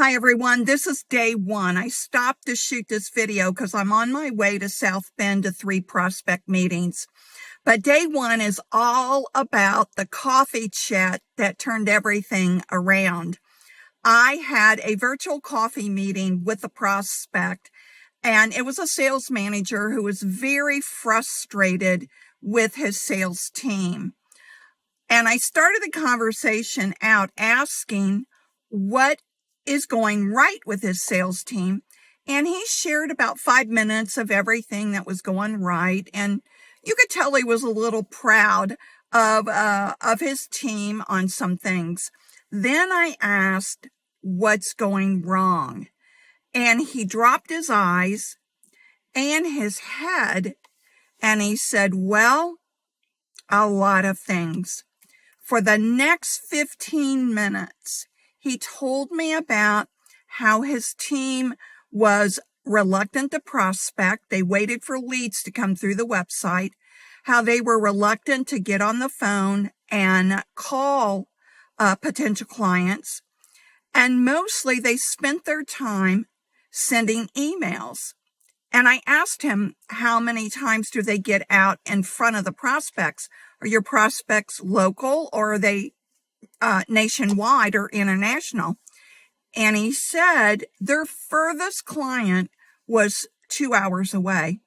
Hi everyone, this is day one. I stopped to shoot this video because I'm on my way to South Bend to 3 prospect meetings. But day one is all about the coffee chat that turned everything around. I had a virtual coffee meeting with a prospect, and it was a sales manager who was very frustrated with his sales team. And I started the conversation out asking what is going right with his sales team. And he shared about 5 minutes of everything that was going right. And you could tell he was a little proud of his team on some things. Then I asked, what's going wrong? And he dropped his eyes and his head, and he said, well, a lot of things. For the next 15 minutes, he told me about how his team was reluctant to prospect. They waited for leads to come through the website, how they were reluctant to get on the phone and call potential clients. And mostly they spent their time sending emails. And I asked him, how many times do they get out in front of the prospects? Are your prospects local, or are they nationwide or international? And he said their furthest client was 2 hours away.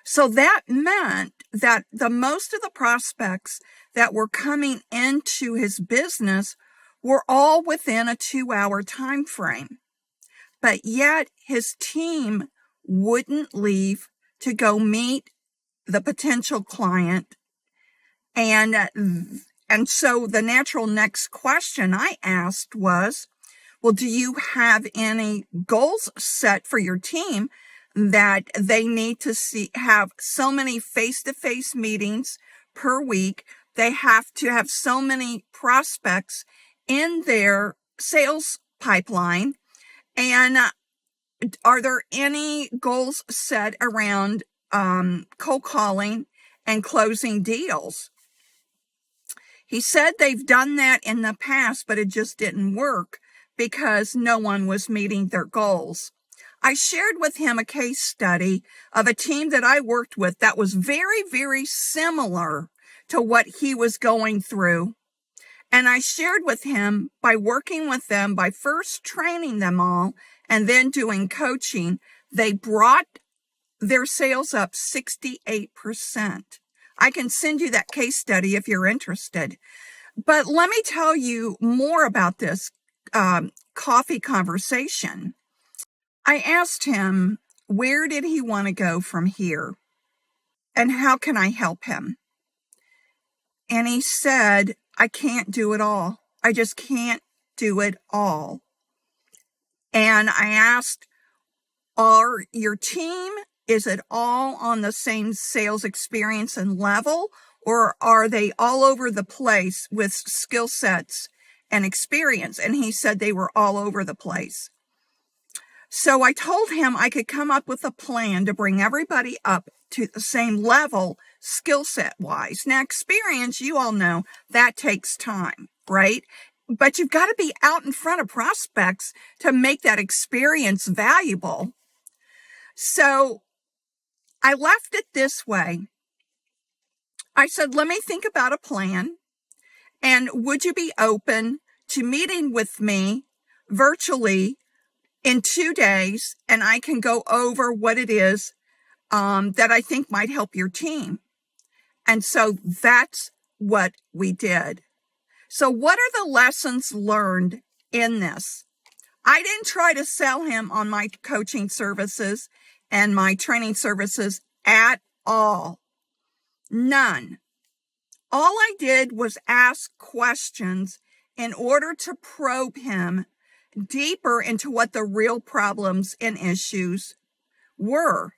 So that meant that the most of the prospects that were coming into his business were all within a 2-hour time frame. But yet his team wouldn't leave to go meet the potential client. And so the natural next question I asked was, well, do you have any goals set for your team that they need to have so many face-to-face meetings per week? They have to have so many prospects in their sales pipeline. And are there any goals set around cold calling and closing deals? He said they've done that in the past, but it just didn't work because no one was meeting their goals. I shared with him a case study of a team that I worked with that was very, very similar to what he was going through. And I shared with him, by working with them, by first training them all and then doing coaching, they brought their sales up 68%. I can send you that case study if you're interested. But let me tell you more about this coffee conversation. I asked him, where did he want to go from here? And how can I help him? And he said, I can't do it all. I just can't do it all. And I asked, are your team, is it all on the same sales experience and level, or are they all over the place with skill sets and experience? And he said they were all over the place. So I told him I could come up with a plan to bring everybody up to the same level skill set wise. Now, experience, you all know that takes time, right? But you've got to be out in front of prospects to make that experience valuable. So I left it this way. I said, let me think about a plan. And would you be open to meeting with me virtually in 2 days? And I can go over what it is that I think might help your team. And so that's what we did. So what are the lessons learned in this? I didn't try to sell him on my coaching services and my training services at all. None. All I did was ask questions in order to probe him deeper into what the real problems and issues were.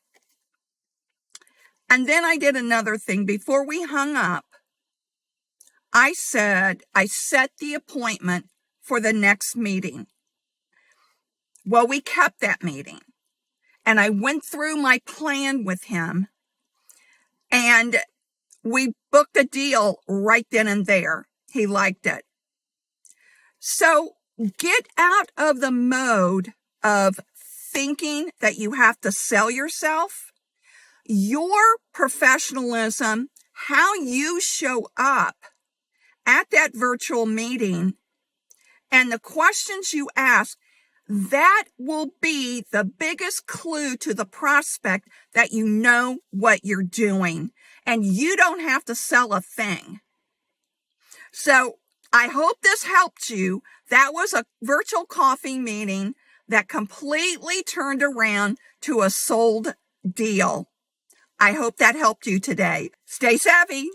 And then I did another thing. Before we hung up, I said, I set the appointment for the next meeting. Well, we kept that meeting. And I went through my plan with him. And we booked a deal right then and there. He liked it. So Get out of the mode of thinking that you have to sell yourself. Your professionalism, how you show up at that virtual meeting, and the questions you ask, that will be the biggest clue to the prospect that you know what you're doing, and you don't have to sell a thing. So I hope this helped you. That was a virtual coffee meeting that completely turned around to a sold deal. I hope that helped you today. Stay savvy.